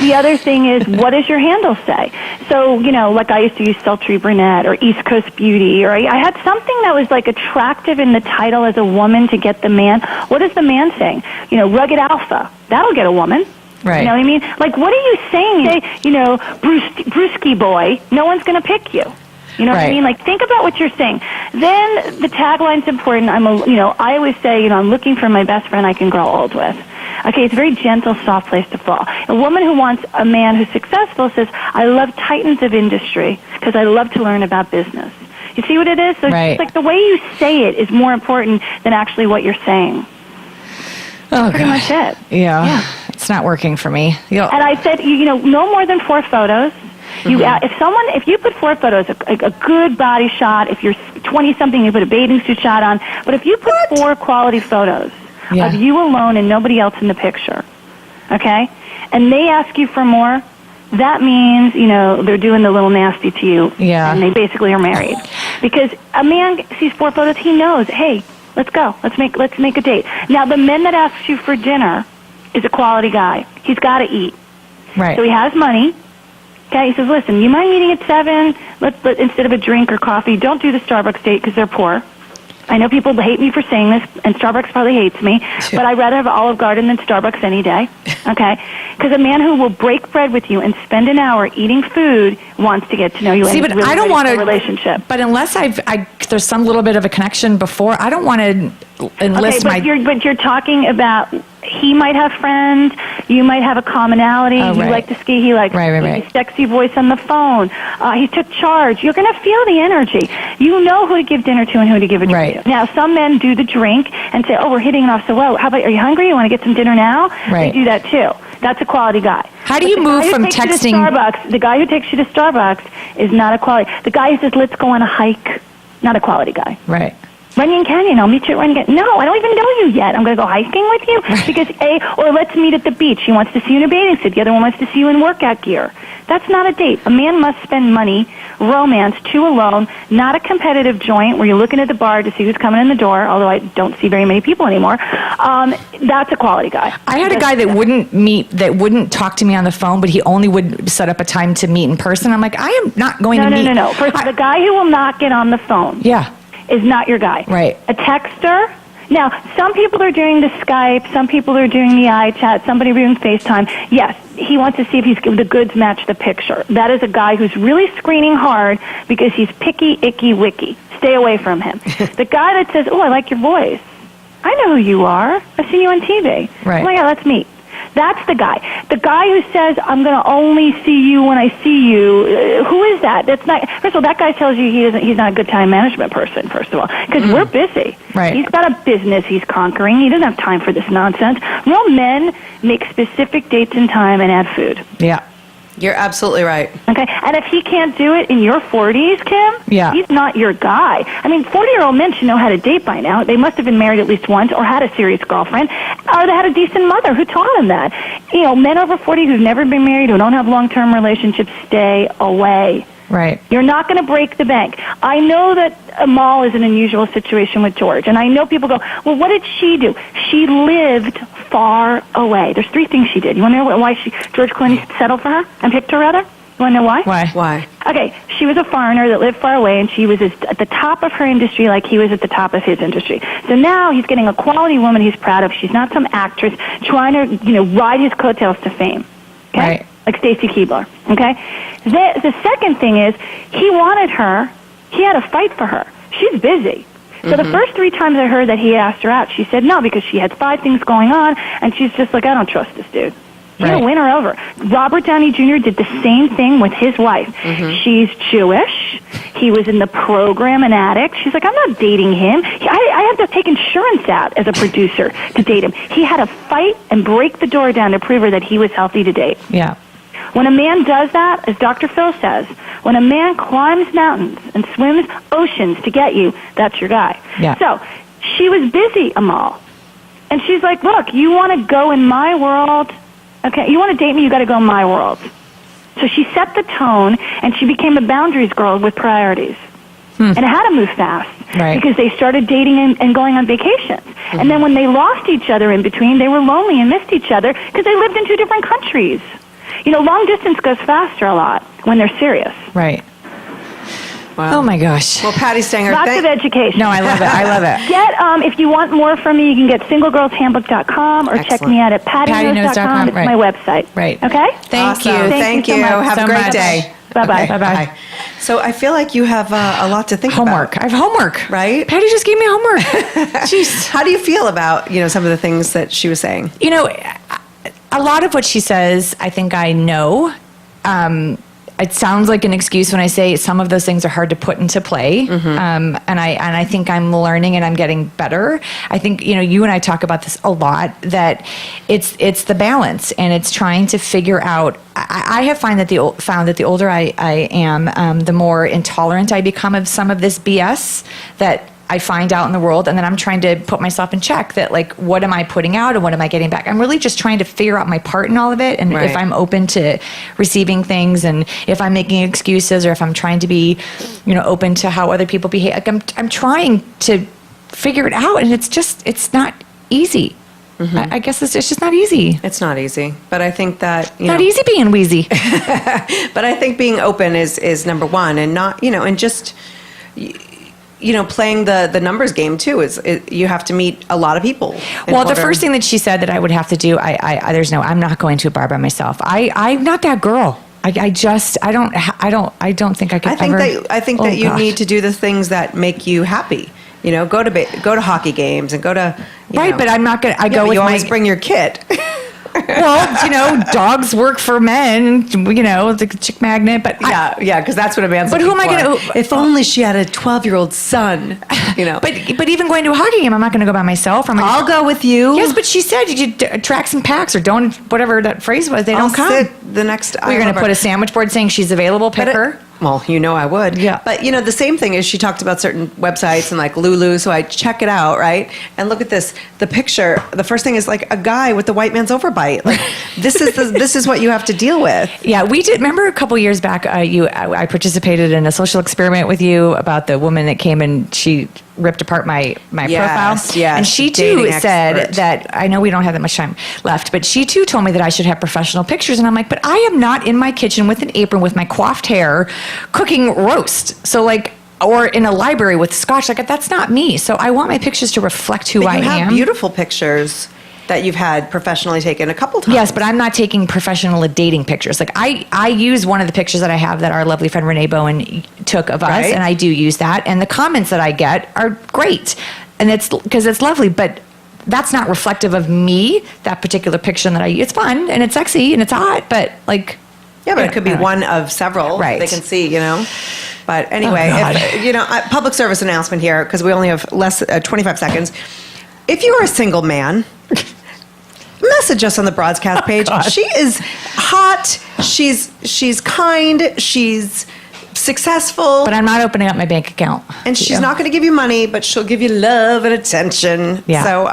The other thing is, what does your handle say? So, like I used to use Sultry Brunette or East Coast Beauty, or I had something that was like attractive in the title as a woman to get the man. What is the man saying? Rugged alpha. That'll get a woman. Right. You know what I mean? Like, what are you saying? Say, Brewski boy, no one's going to pick you. You know what I Right. mean? Like, think about what you're saying. Then the tagline's important. I always say, I'm looking for my best friend I can grow old with. Okay, it's a very gentle, soft place to fall. A woman who wants a man who's successful says, I love titans of industry because I love to learn about business. You see what it is? So Right. it's like the way you say it is more important than actually what you're saying. Oh, Pretty much it. Yeah. It's not working for me. And I said, no more than 4 photos. If you put 4 photos, a good body shot, if you're 20-something, you put a bathing suit shot on. But if you put 4 quality photos of you alone and nobody else in the picture, okay, and they ask you for more, that means, they're doing the little nasty to you. Yeah. And they basically are married. Because a man sees 4 photos, he knows, hey, let's go. Let's make a date. Now, the man that asks you for dinner is a quality guy. He's got to eat. Right. So he has money. Okay, he says, listen, you mind eating at 7? Let's instead of a drink or coffee, don't do the Starbucks date because they're poor. I know people hate me for saying this, and Starbucks probably hates me, but I'd rather have Olive Garden than Starbucks any day, okay? Because a man who will break bread with you and spend an hour eating food wants to get to know you. See, and but is really I don't ready want for to a relationship. But unless there's some little bit of a connection before, I don't want to enlist but you're talking about he might have friends, you might have a commonality. Oh, You right. like to ski, he likes Right. his sexy voice on the phone. He took charge. You're going to feel the energy. You know who to give dinner to and who to give a drink Right. to. Now, some men do the drink and say, "Oh, we're hitting it off so well. How about, are you hungry? You want to get some dinner now?" Right. They do that too. That's a quality guy. How do But you the move guy who from takes you to texting- Starbucks, the guy who takes you to Starbucks is not a quality. The guy who says, "Let's go on a hike," not a quality guy. Right. Runyon Canyon, I'll meet you at Runyon Canyon. No, I don't even know you yet. I'm going to go hiking with you because or let's meet at the beach. He wants to see you in a bathing suit. The other one wants to see you in workout gear. That's not a date. A man must spend money, romance, 2 alone, not a competitive joint where you're looking at the bar to see who's coming in the door, although I don't see very many people anymore. That's a quality guy. I had a guy that wouldn't talk to me on the phone, but he only would set up a time to meet in person. I'm like, I am not going to meet. No. First, the guy who will not get on the phone. Yeah. Is not your guy. Right. A texter. Now, some people are doing the Skype, some people are doing the iChat, somebody doing FaceTime. Yes, he wants to see if the goods match the picture. That is a guy who's really screening hard because he's picky, icky, wicky. Stay away from him. The guy that says, "Oh, I like your voice," I know who you are. I've seen you on TV. Right. Oh my God, let's meet. That's the guy. The guy who says, I'm going to only see you when I see you. Who is that? That's not. First of all, that guy tells you he's not a good time management person, first of all, because we're busy. Right. He's got a business he's conquering. He doesn't have time for this nonsense. Real men make specific dates and time and add food. Yeah. You're absolutely right. Okay? And if he can't do it in your 40s, Kim, Yeah. he's not your guy. I mean, 40-year-old men should know how to date by now. They must have been married at least once or had a serious girlfriend or they had a decent mother who taught them that. You know, men over 40 who've never been married, who don't have long-term relationships, stay away. Right. You're not going to break the bank. I know that Amal is an unusual situation with George, and I know people go, well, what did she do? She lived far away. There's 3 things she did. You want to know why George Clooney settled for her and picked her, rather? You want to know why? Why? Okay, she was a foreigner that lived far away, and she was at the top of her industry like he was at the top of his industry. So now he's getting a quality woman he's proud of. She's not some actress trying to, ride his coattails to fame. Okay? Right. Like Stacy Keibler, okay? The second thing is, he wanted her. He had to fight for her. She's busy. So the first 3 times I heard that he asked her out, she said no because she had 5 things going on, and she's just like, I don't trust this dude. She's going to win her over. Robert Downey Jr. did the same thing with his wife. She's Jewish. He was in the program, an addict. She's like, I'm not dating him. I have to take insurance out as a producer to date him. He had to fight and break the door down to prove her that he was healthy to date. Yeah. When a man does that, as Dr. Phil says, when a man climbs mountains and swims oceans to get you, that's your guy. Yeah. So she was busy, Amal. And she's like, look, you want to go in my world? Okay, you want to date me, you got to go in my world. So she set the tone, and she became a boundaries girl with priorities. And it had to move fast because they started dating and going on vacations. And then when they lost each other in between, they were lonely and missed each other because they lived in 2 different countries. Long distance goes faster a lot when they're serious. Right. Wow. Oh my gosh. Well, Patti Stanger, Lots of education. No, I love it. I love it. If you want more from me, you can get singlegirlshandbook.com or check Excellent. me out at pattyknows.com. It's Right. my website. Right. Okay? Thank Awesome. you. Thank you. so much. Have So a great much. day. Bye-bye. Okay, Bye-bye. So I feel like you have a lot to think Homework. about. I have homework. Right? Patty just gave me homework. Jeez. How do you feel about, some of the things that she was saying? A lot of what she says, I think I know. It sounds like an excuse when I say some of those things are hard to put into play. And I think I'm learning and I'm getting better. I think, you and I talk about this a lot, that it's the balance and it's trying to figure out. I have found that the older I am, the more intolerant I become of some of this BS that I find out in the world, and then I'm trying to put myself in check that, like, what am I putting out and what am I getting back? I'm really just trying to figure out my part in all of it, and if I'm open to receiving things, and if I'm making excuses, or if I'm trying to be, open to how other people behave. Like, I'm trying to figure it out, and it's not easy. I guess it's just not easy. It's not easy, but I think that not easy being wheezy. But I think being open is number one, and not and just. Playing the numbers game too you have to meet a lot of people. Well, the first thing that she said that I would have to do, I'm not going to a bar by myself. I'm not that girl. I don't think I could. I think that you need to do the things that make you happy. Go to hockey games and go to. Right, but I'm not going to. But you always bring your kid. Well, dogs work for men, the chick magnet, but yeah, because that's what a man's. But who am I going to? If only she had a 12-year-old son, But even going to a hockey game, I'm not going to go by myself. I'll go with you. Yes, but she said you tracks and packs or don't, whatever that phrase was. They don't come. Sit the next. We're going to put a sandwich board saying she's available. Pick her. Well, I would. Yeah. But, the same thing is she talked about certain websites and like Lulu, so I check it out, right? And look at this. The picture, the first thing is like a guy with the white man's overbite. Like, this is what you have to deal with. Yeah, we did. Remember a couple years back, I participated in a social experiment with you about the woman that came and she ripped apart my profile. Yes, and she too said that, I know we don't have that much time left, but she too told me that I should have professional pictures. And I'm like, but I am not in my kitchen with an apron with my coiffed hair cooking roast. So or in a library with scotch. That's not me. So I want my pictures to reflect who I am. You have beautiful pictures that you've had professionally taken a couple times. Yes, but I'm not taking professional dating pictures. Like I use one of the pictures that I have that our lovely friend Renee Bowen took of us, and I do use that. And the comments that I get are great, and it's because it's lovely. But that's not reflective of me. That particular picture that it's fun and it's sexy and it's hot, but like. Yeah, but it could be one of several right. they can see, you know. But anyway, public service announcement here, because we only have 25 seconds. If you are a single man, message us on the broadcast page. She is hot. She's kind. She's successful. But I'm not opening up my bank account. And she's not going to give you money, but she'll give you love and attention. Yeah. So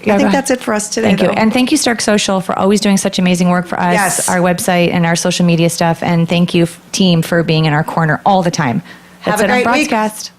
I think that's it for us today. Thank you. And thank you, Stark Social, for always doing such amazing work for us, Yes. our website and our social media stuff. And thank you, team, for being in our corner all the time. Have That's a it on great week. broadcast.